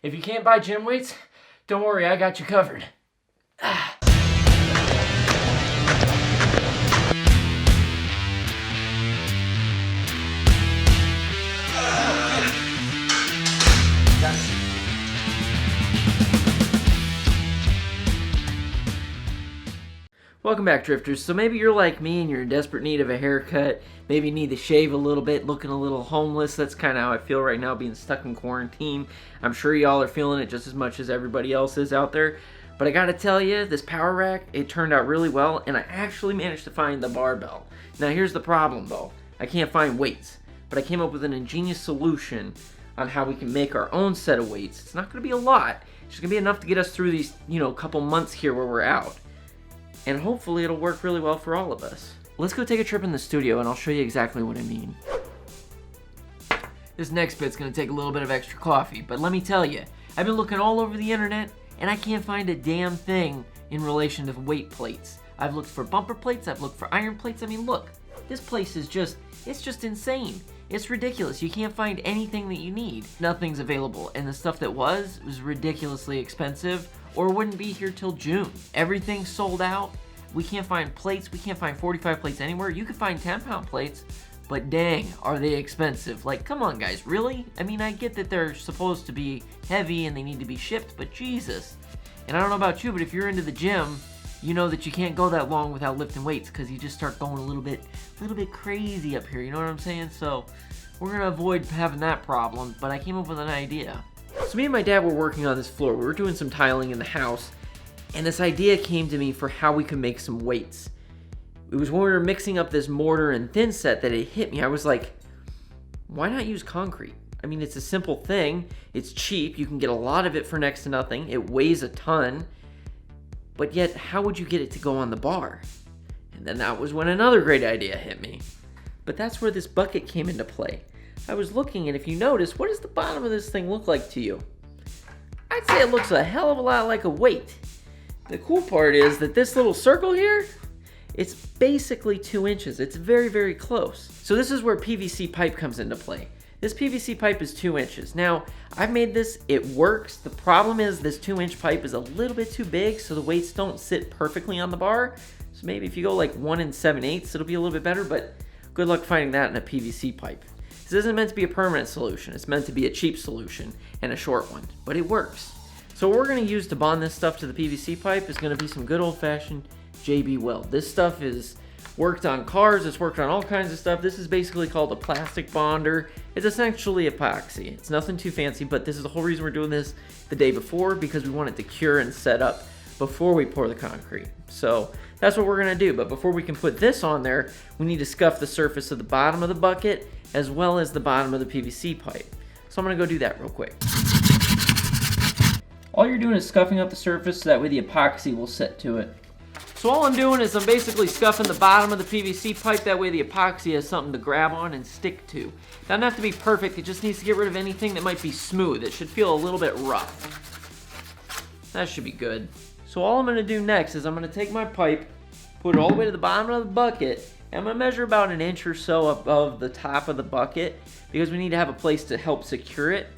If you can't buy gym weights, don't worry, I got you covered. Welcome back, Drifters. So maybe you're like me and you're in desperate need of a haircut. Maybe you need to shave a little bit, looking a little homeless. That's kind of how I feel right now, being stuck in quarantine. I'm sure y'all are feeling it just as much as everybody else is out there. But I gotta tell you, this power rack, it turned out really well, and I actually managed to find the barbell. Now here's the problem though. I can't find weights, but I came up with an ingenious solution on how we can make our own set of weights. It's not gonna be a lot. It's just gonna be enough to get us through these, couple months here where we're out. And hopefully it'll work really well for all of us. Let's go take a trip in the studio and I'll show you exactly what I mean. This next bit's gonna take a little bit of extra coffee, but let me tell you, I've been looking all over the internet and I can't find a damn thing in relation to weight plates. I've looked for bumper plates, I've looked for iron plates. I mean, look, this place is just insane. It's ridiculous. You can't find anything that you need. Nothing's available, and the stuff that was ridiculously expensive or wouldn't be here till June. Everything's sold out. We can't find plates. We can't find 45 plates anywhere. You can find 10-pound plates, but dang, are they expensive. Like, come on, guys, really? I mean, I get that they're supposed to be heavy and they need to be shipped, but Jesus. And I don't know about you, but if you're into the gym, you know that you can't go that long without lifting weights because you just start going a little bit crazy up here, you know what I'm saying? So we're gonna avoid having that problem, but I came up with an idea. So me and my dad were working on this floor. We were doing some tiling in the house, and this idea came to me for how we could make some weights. It was when we were mixing up this mortar and thin set that it hit me. I was like, why not use concrete? I mean, it's a simple thing. It's cheap. You can get a lot of it for next to nothing. It weighs a ton. But yet, how would you get it to go on the bar? And then that was when another great idea hit me. But that's where this bucket came into play. I was looking, and if you notice, what does the bottom of this thing look like to you? I'd say it looks a hell of a lot like a weight. The cool part is that this little circle here, it's basically 2 inches. It's very, very close. So this is where PVC pipe comes into play. This PVC pipe is 2 inches. Now, I've made this, it works. The problem is this 2-inch pipe is a little bit too big, so the weights don't sit perfectly on the bar. So maybe if you go like 1 7/8, it'll be a little bit better, but good luck finding that in a PVC pipe. This isn't meant to be a permanent solution. It's meant to be a cheap solution and a short one, but it works. So what we're gonna use to bond this stuff to the PVC pipe is gonna be some good old-fashioned JB Weld. This stuff is worked on cars, it's worked on all kinds of stuff. This is basically called a plastic bonder. It's essentially epoxy. It's nothing too fancy, but this is the whole reason we're doing this the day before, because we want it to cure and set up before we pour the concrete. So that's what we're gonna do. But before we can put this on there, we need to scuff the surface of the bottom of the bucket as well as the bottom of the PVC pipe. So I'm gonna go do that real quick. All you're doing is scuffing up the surface so that way the epoxy will set to it. So all I'm doing is I'm basically scuffing the bottom of the PVC pipe, that way the epoxy has something to grab on and stick to. It doesn't have to be perfect, it just needs to get rid of anything that might be smooth. It should feel a little bit rough. That should be good. So all I'm gonna do next is I'm gonna take my pipe, put it all the way to the bottom of the bucket, and I'm gonna measure about 1 inch or so above the top of the bucket because we need to have a place to help secure it.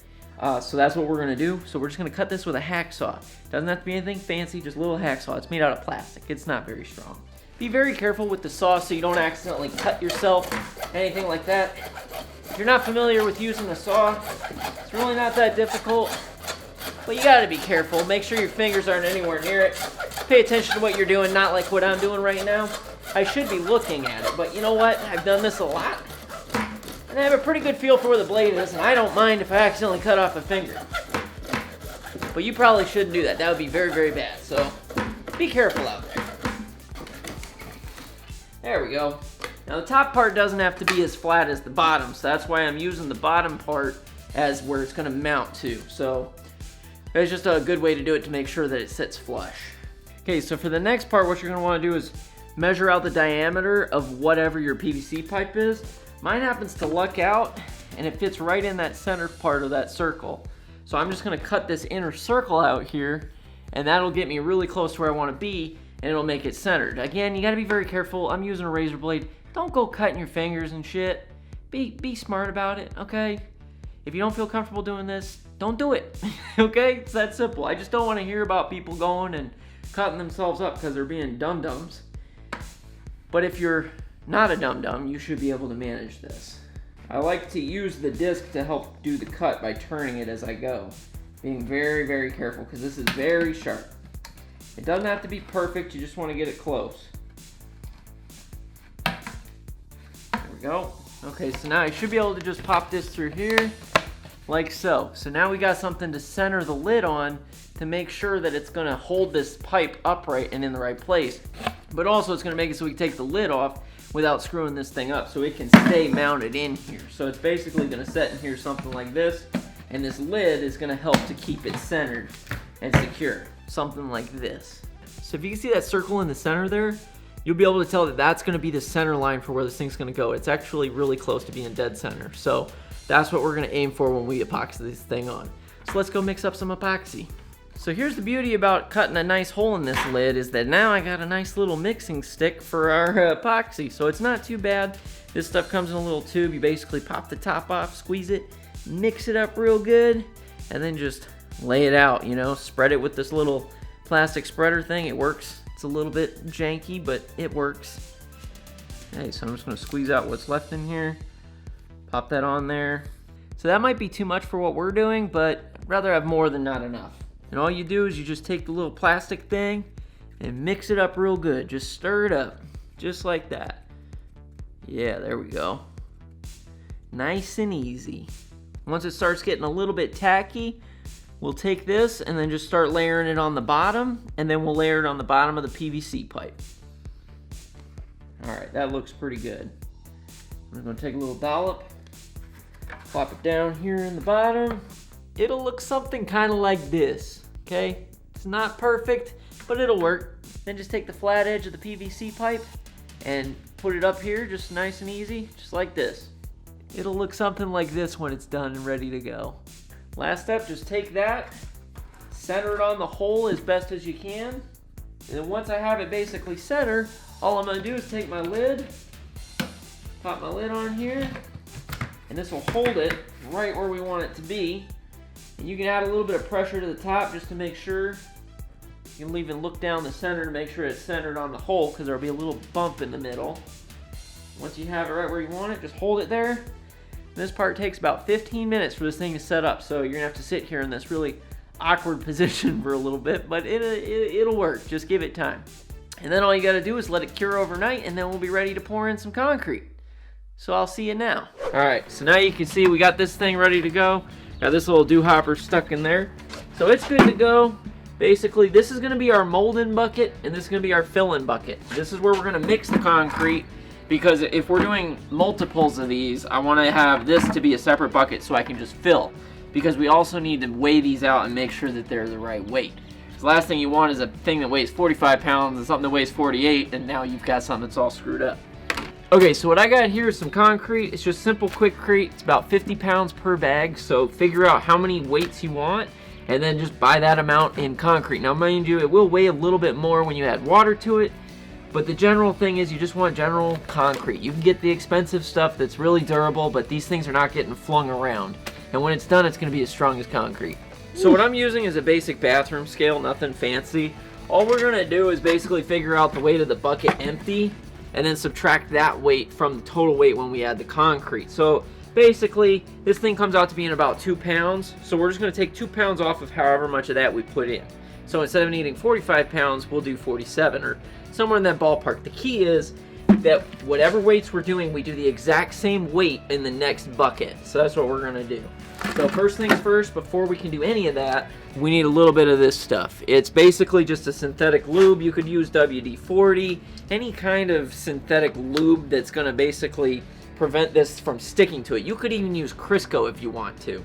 So that's what we're gonna do. So we're just gonna cut this with a hacksaw. Doesn't have to be anything fancy, just a little hacksaw. It's made out of plastic. It's not very strong. Be very careful with the saw so you don't accidentally cut yourself, anything like that. If you're not familiar with using a saw, it's really not that difficult, but you gotta be careful. Make sure your fingers aren't anywhere near it. Pay attention to what you're doing, not like what I'm doing right now. I should be looking at it, but you know what? I've done this a lot. And I have a pretty good feel for where the blade is, and I don't mind if I accidentally cut off a finger. But you probably shouldn't do that. That would be very, very bad. So be careful out there. There we go. Now the top part doesn't have to be as flat as the bottom, so that's why I'm using the bottom part as where it's going to mount to. So it's just a good way to do it to make sure that it sits flush. Okay, so for the next part, what you're going to want to do is measure out the diameter of whatever your PVC pipe is. Mine happens to luck out, and it fits right in that center part of that circle. So I'm just gonna cut this inner circle out here, and that'll get me really close to where I wanna be, and it'll make it centered. Again, you gotta be very careful. I'm using a razor blade. Don't go cutting your fingers and shit. Be smart about it, okay? If you don't feel comfortable doing this, don't do it. Okay? It's that simple. I just don't want to hear about people going and cutting themselves up because they're being dum-dums. But if you're not a dum-dum, you should be able to manage this. I like to use the disc to help do the cut by turning it as I go. Being very, very careful because this is very sharp. It doesn't have to be perfect, you just want to get it close. There we go. Okay, so now I should be able to just pop this through here, like so. So now we got something to center the lid on to make sure that it's gonna hold this pipe upright and in the right place. But also it's gonna make it so we can take the lid off without screwing this thing up, so it can stay mounted in here. So it's basically gonna set in here something like this, and this lid is gonna help to keep it centered and secure. Something like this. So if you can see that circle in the center there, you'll be able to tell that that's gonna be the center line for where this thing's gonna go. It's actually really close to being dead center. So that's what we're gonna aim for when we epoxy this thing on. So let's go mix up some epoxy. So here's the beauty about cutting a nice hole in this lid is that now I got a nice little mixing stick for our epoxy. So it's not too bad. This stuff comes in a little tube. You basically pop the top off, squeeze it, mix it up real good, and then just lay it out, you know, spread it with this little plastic spreader thing. It works. It's a little bit janky, but it works. Okay, so I'm just gonna squeeze out what's left in here. Pop that on there. So that might be too much for what we're doing, but I'd rather have more than not enough. And all you do is you just take the little plastic thing and mix it up real good. Just stir it up, just like that. Yeah, there we go. Nice and easy. Once it starts getting a little bit tacky, we'll take this and then just start layering it on the bottom, and then we'll layer it on the bottom of the PVC pipe. All right, that looks pretty good. I'm gonna take a little dollop, plop it down here in the bottom. It'll look something kind of like this, okay? It's not perfect, but it'll work. Then just take the flat edge of the PVC pipe and put it up here, just nice and easy, just like this. It'll look something like this when it's done and ready to go. Last step, just take that, center it on the hole as best as you can, and then once I have it basically centered, all I'm gonna do is take my lid, pop my lid on here, and this will hold it right where we want it to be. And you can add a little bit of pressure to the top just to make sure. You can even look down the center to make sure it's centered on the hole, because there'll be a little bump in the middle. Once you have it right where you want it, just hold it there. This part takes about 15 minutes for this thing to set up, so you're gonna have to sit here in this really awkward position for a little bit, but it'll work. Just give it time. And then all you gotta do is let it cure overnight, and then we'll be ready to pour in some concrete. So I'll see you now. All right, so now you can see we got this thing ready to go. Got this little dew hopper stuck in there. So it's good to go. Basically, this is gonna be our molding bucket, and this is gonna be our filling bucket. This is where we're gonna mix the concrete, because if we're doing multiples of these, I wanna have this to be a separate bucket so I can just fill. Because we also need to weigh these out and make sure that they're the right weight. The last thing you want is a thing that weighs 45 pounds and something that weighs 48, and now you've got something that's all screwed up. Okay, so what I got here is some concrete. It's just simple Quikrete. It's about 50 pounds per bag, so figure out how many weights you want, and then just buy that amount in concrete. Now, mind you, it will weigh a little bit more when you add water to it, but the general thing is you just want general concrete. You can get the expensive stuff that's really durable, but these things are not getting flung around. And when it's done, it's gonna be as strong as concrete. So what I'm using is a basic bathroom scale, nothing fancy. All we're gonna do is basically figure out the weight of the bucket empty, and then subtract that weight from the total weight when we add the concrete. So basically, this thing comes out to being about 2 pounds. So we're just gonna take 2 pounds off of however much of that we put in. So instead of needing 45 pounds, we'll do 47 or somewhere in that ballpark. The key is that whatever weights we're doing, we do the exact same weight in the next bucket. So that's what we're gonna do. So first things first, before we can do any of that, we need a little bit of this stuff. It's basically just a synthetic lube. You could use WD-40, any kind of synthetic lube that's gonna basically prevent this from sticking to it. You could even use Crisco if you want to,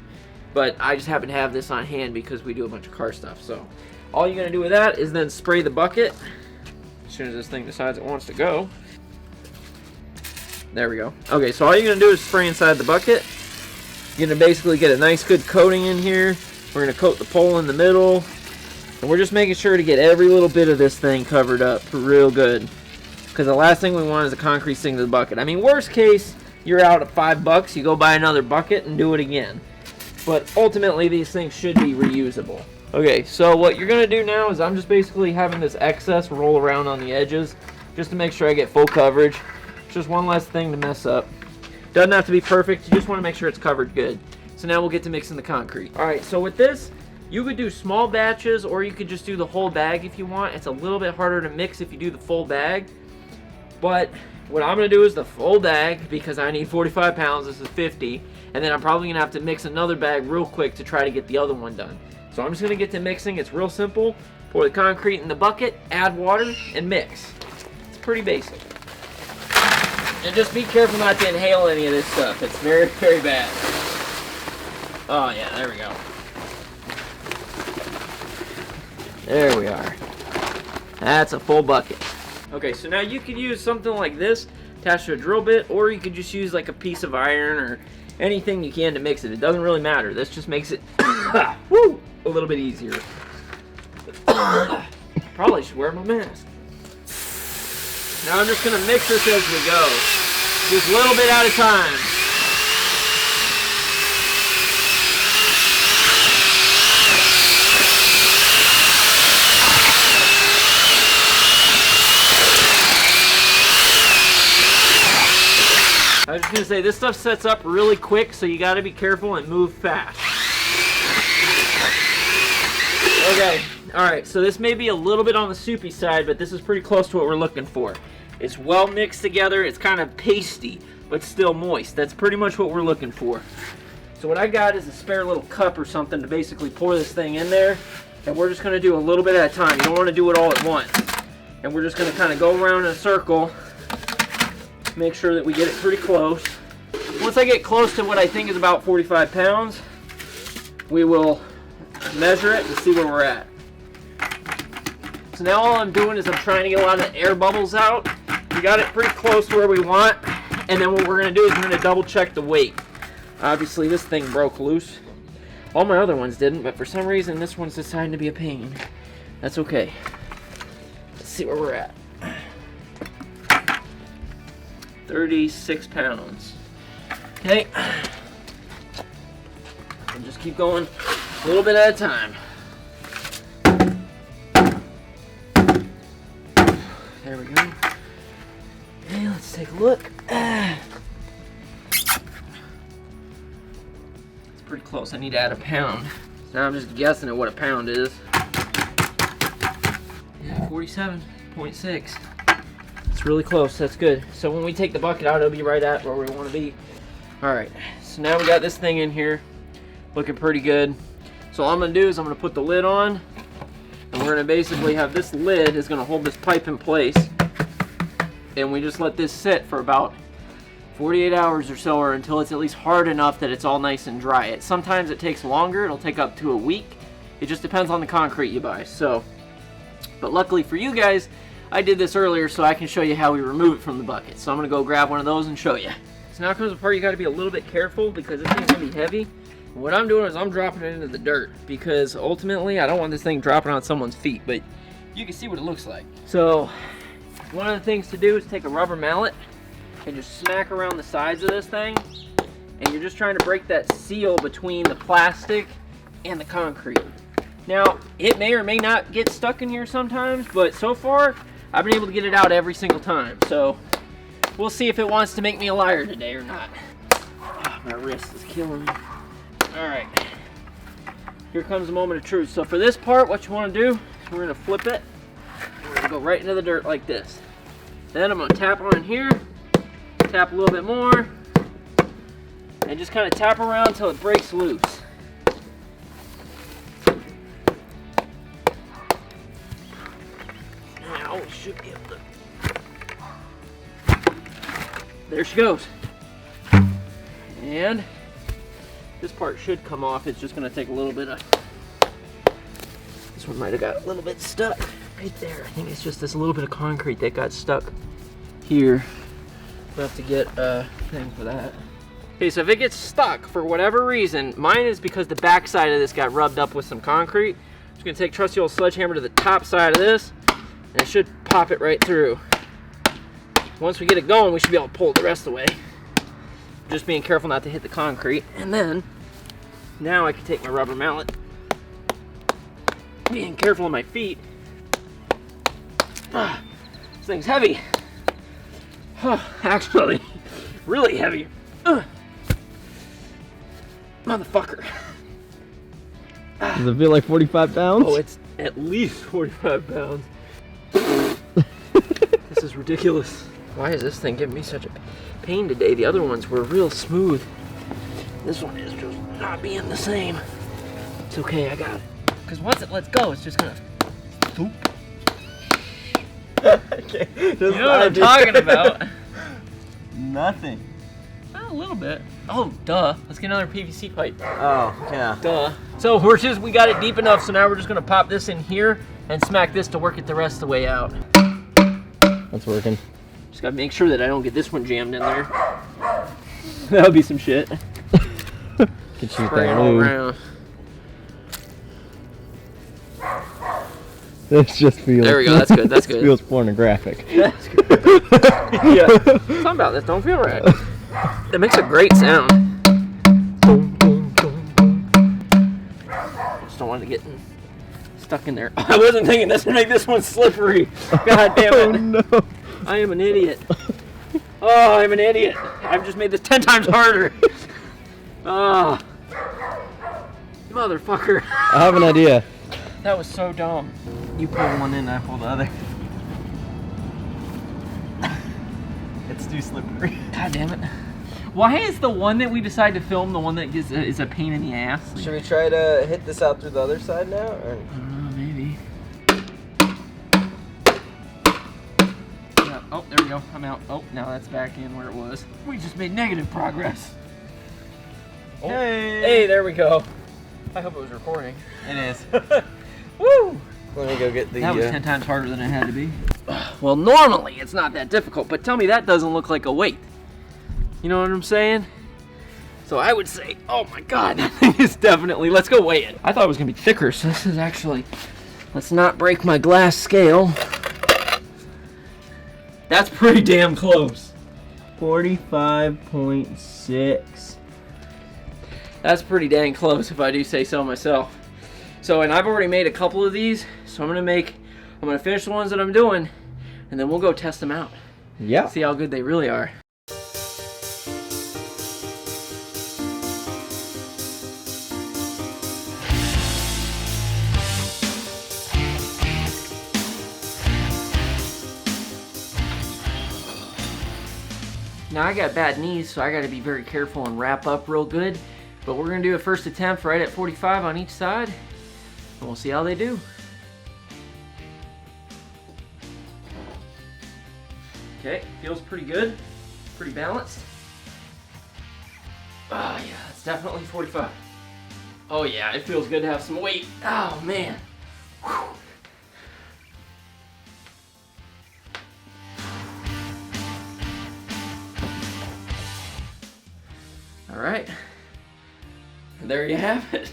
but I just happen to have this on hand because we do a bunch of car stuff. So all you're gonna do with that is then spray the bucket as soon as this thing decides it wants to go. There we go. Okay, so all you're gonna do is spray inside the bucket. You're gonna basically get a nice good coating in here. We're gonna coat the pole in the middle, and we're just making sure to get every little bit of this thing covered up real good, because the last thing we want is a concrete sink to the bucket. I mean, worst case, you're out at $5, you go buy another bucket and do it again. but ultimately these things should be reusable. Okay, so what you're gonna do now is I'm just basically having this excess roll around on the edges just to make sure I get full coverage. It's just one less thing to mess up. Doesn't have to be perfect, you just want to make sure it's covered good. So now we'll get to mixing the concrete. Alright, so with this, you could do small batches or you could just do the whole bag if you want. It's a little bit harder to mix if you do the full bag. But what I'm going to do is the full bag because I need 45 pounds. This is 50. And then I'm probably going to have to mix another bag real quick to try to get the other one done. So I'm just going to get to mixing. It's real simple. Pour the concrete in the bucket, add water, and mix. It's pretty basic. And just be careful not to inhale any of this stuff. It's very, very bad. Oh yeah, there we go. There we are. That's a full bucket. Okay, so now you could use something like this attached to a drill bit, or you could just use like a piece of iron or anything you can to mix it. It doesn't really matter. This just makes it woo, a little bit easier. Probably should wear my mask. Now I'm just gonna mix this as we go. Just a little bit at a time. I was just going to say, this stuff sets up really quick, so you got to be careful and move fast. Okay, alright, so this may be a little bit on the soupy side, but this is pretty close to what we're looking for. It's well mixed together, it's kind of pasty, but still moist. That's pretty much what we're looking for. So what I got is a spare little cup or something to basically pour this thing in there, and we're just going to do a little bit at a time. You don't want to do it all at once. And we're just going to kind of go around in a circle. Make sure that we get it pretty close. Once I get close to what I think is about 45 pounds, we will measure it and see where we're at. So now all I'm doing is I'm trying to get a lot of the air bubbles out. We got it pretty close to where we want, and then what we're going to do is we're going to double check the weight. Obviously this thing broke loose. All my other ones didn't, but for some reason this one's deciding to be a pain. That's okay. Let's see where we're at. 36 pounds. Okay. And just keep going a little bit at a time. There we go. Okay, let's take a look. It's pretty close. I need to add a pound. Now I'm just guessing at what a pound is. Yeah, 47.6. It's really close. That's good. So when we take the bucket out, it'll be right at where we want to be. Alright, so now we got this thing in here looking pretty good. So all I'm going to do is I'm going to put the lid on, and we're going to basically have this lid is going to hold this pipe in place, and we just let this sit for about 48 hours or so, or until it's at least hard enough that it's all nice and dry. Sometimes it takes longer. It'll take up to a week. It just depends on the concrete you buy. So, but luckily for you guys, I did this earlier so I can show you how we remove it from the bucket. So I'm going to go grab one of those and show you. So now comes the part you got to be a little bit careful because this thing's going to be heavy. What I'm doing is I'm dropping it into the dirt because ultimately I don't want this thing dropping on someone's feet, but you can see what it looks like. So one of the things to do is take a rubber mallet and just smack around the sides of this thing, and you're just trying to break that seal between the plastic and the concrete. Now it may or may not get stuck in here sometimes, but so far I've been able to get it out every single time. So we'll see if it wants to make me a liar today or not. Oh, my wrist is killing me. Alright, here comes the moment of truth. So for this part, what you want to do is we're going to flip it. We're going to go right into the dirt like this. Then I'm going to tap on here, tap a little bit more, and just kind of tap around until it breaks loose. Now we should be able to... There she goes. And this part should come off. It's just going to take a little bit of... This one might have got a little bit stuck right there. I think it's just this little bit of concrete that got stuck here. We'll have to get a thing for that. Okay, so if it gets stuck for whatever reason, mine is because the back side of this got rubbed up with some concrete. I'm just going to take trusty old sledgehammer to the top side of this, and it should pop it right through. Once we get it going, we should be able to pull it the rest of the way. Just being careful not to hit the concrete. And then Now I can take my rubber mallet. Being careful of my feet. This thing's heavy. Actually, really heavy. Motherfucker. Does it feel like 45 pounds? Oh, it's at least 45 pounds. This is ridiculous. Why is this thing giving me such a pain today? The other ones were real smooth. This one is just not being the same. It's okay, I got it. Because once it lets go, it's just gonna boop. You know what I'm talking about. Nothing. A little bit. Oh, duh. Let's get another PVC pipe. Oh, yeah. Duh. So we got it deep enough, so now we're just gonna pop this in here and smack this to work it the rest of the way out. That's working. Just gotta make sure that I don't get this one jammed in there. That would be some shit. Could shoot Spray that it all lube. around. This just feels. There we go. That's good. That's good. Feels pornographic. That's good. Yeah. Something about this don't feel right. That makes a great sound. Boom, boom, boom, boom. Just don't want to get stuck in there. I wasn't thinking this would make this one slippery. God damn it. Oh no. I am an idiot. Oh, I'm an idiot. I've just made this 10 times harder. Oh. Motherfucker. I have an idea. That was so dumb. You pull one in, I pull the other. It's too slippery. God damn it. Why is the one that we decide to film the one that is a pain in the ass? Should we try to hit this out through the other side now? Or? I don't know, maybe. Yeah. Oh, there we go. I'm out. Oh, now that's back in where it was. We just made negative progress. Oh. Hey, there we go. I hope it was recording. It is. Woo! Let me go get the... That was 10 times harder than it had to be. Well, normally it's not that difficult, but tell me that doesn't look like a weight. You know what I'm saying? So I would say, oh my God, that thing is definitely, let's go weigh it. I thought it was gonna be thicker, so this is actually, let's not break my glass scale. That's pretty damn close. 45.6. That's pretty dang close if I do say so myself. So, and I've already made a couple of these, so I'm gonna finish the ones that I'm doing, and then we'll go test them out. Yeah. See how good they really are. Now I got bad knees, so I gotta be very careful and wrap up real good. But we're gonna do a first attempt right at 45 on each side, and we'll see how they do. Okay, feels pretty good, pretty balanced. Oh yeah, it's definitely 45. Oh yeah, it feels good to have some weight. Oh man. Whew. All right, and there you have it.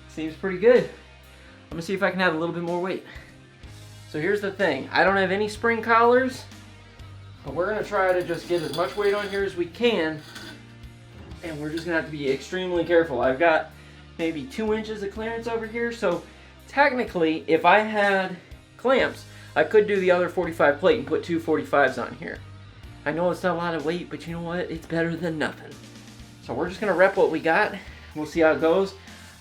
Seems pretty good. I'm gonna see if I can add a little bit more weight. So here's the thing, I don't have any spring collars, but we're gonna try to just get as much weight on here as we can, and we're just gonna have to be extremely careful. I've got maybe 2 inches of clearance over here, so technically, if I had clamps, I could do the other 45 plate and put 2 45s on here. I know it's not a lot of weight, but you know what? It's better than nothing. So we're just gonna rep what we got. We'll see how it goes.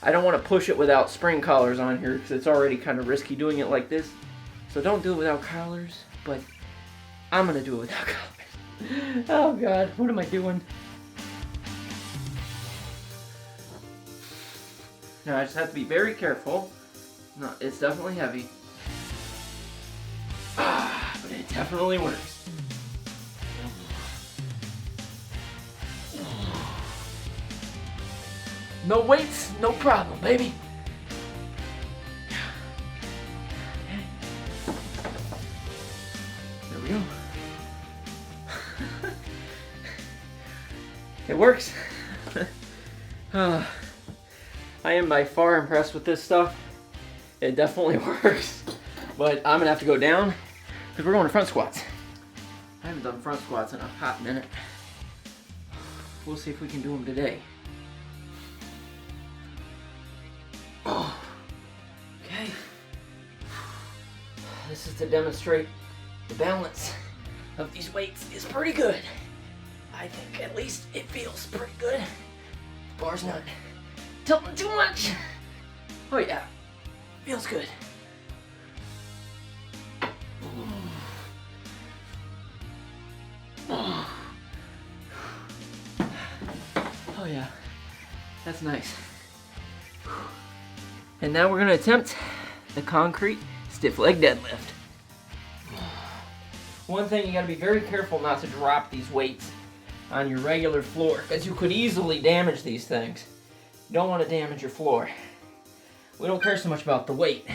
I don't wanna push it without spring collars on here because it's already kind of risky doing it like this. So don't do it without collars, but I'm gonna do it without collars. Oh God, what am I doing? Now I just have to be very careful. No, it's definitely heavy. But it definitely works. No weights, no problem, baby. There we go. It works. I am by far impressed with this stuff. It definitely works. But I'm gonna have to go down because we're going to front squats. I haven't done front squats in a hot minute. We'll see if we can do them today. this is to demonstrate the balance of these weights is pretty good. I think at least it feels pretty good. The bar's not tilting too much. Oh yeah, feels good. Oh yeah, that's nice. And now we're gonna attempt the concrete stiff leg deadlift. One thing, you gotta be very careful not to drop these weights on your regular floor, because you could easily damage these things. You don't want to damage your floor. We don't care so much about the weight.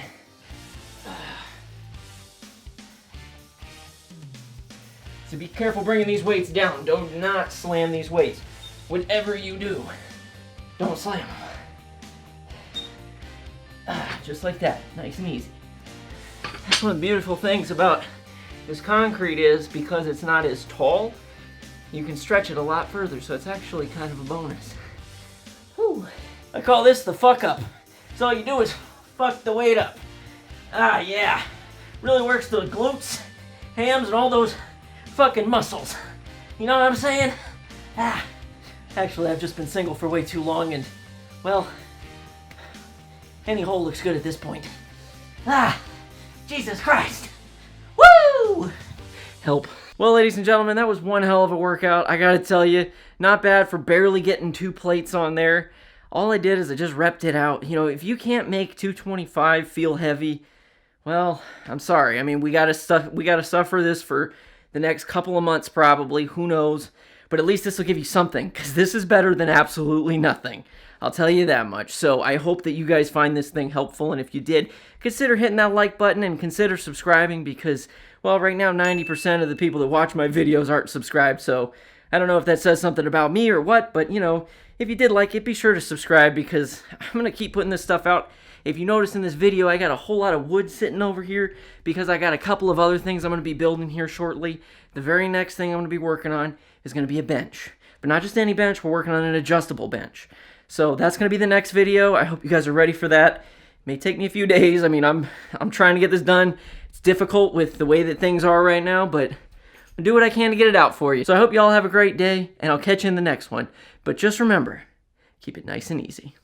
So be careful bringing these weights down. Do not slam these weights. Whatever you do, don't slam them. Just like that, nice and easy. That's one of the beautiful things about this concrete is, because it's not as tall, you can stretch it a lot further, so it's actually kind of a bonus. Whew. I call this the fuck up. So all you do is fuck the weight up. Ah, yeah. Really works the glutes, hams, and all those fucking muscles. You know what I'm saying? Ah. Actually, I've just been single for way too long, and, well, any hole looks good at this point. Ah, Jesus Christ. Woo! Help. Well, ladies and gentlemen, that was one hell of a workout. I gotta tell you, not bad for barely getting 2 plates on there. All I did is I just repped it out. You know, if you can't make 225 feel heavy, well, I'm sorry. I mean, we gotta suffer this for the next couple of months probably. Who knows? But at least this will give you something, because this is better than absolutely nothing. I'll tell you that much. So I hope that you guys find this thing helpful, and if you did, consider hitting that like button and consider subscribing, because, well, right now 90% of the people that watch my videos aren't subscribed, so I don't know if that says something about me or what, but, you know, if you did like it, be sure to subscribe, because I'm going to keep putting this stuff out. If you notice in this video, I got a whole lot of wood sitting over here, because I got a couple of other things I'm going to be building here shortly. The very next thing I'm going to be working on is going to be a bench. But not just any bench, we're working on an adjustable bench. So that's going to be the next video. I hope you guys are ready for that. It may take me a few days. I mean, I'm trying to get this done. It's difficult with the way that things are right now, but I'll do what I can to get it out for you. So I hope you all have a great day, and I'll catch you in the next one. But just remember, keep it nice and easy.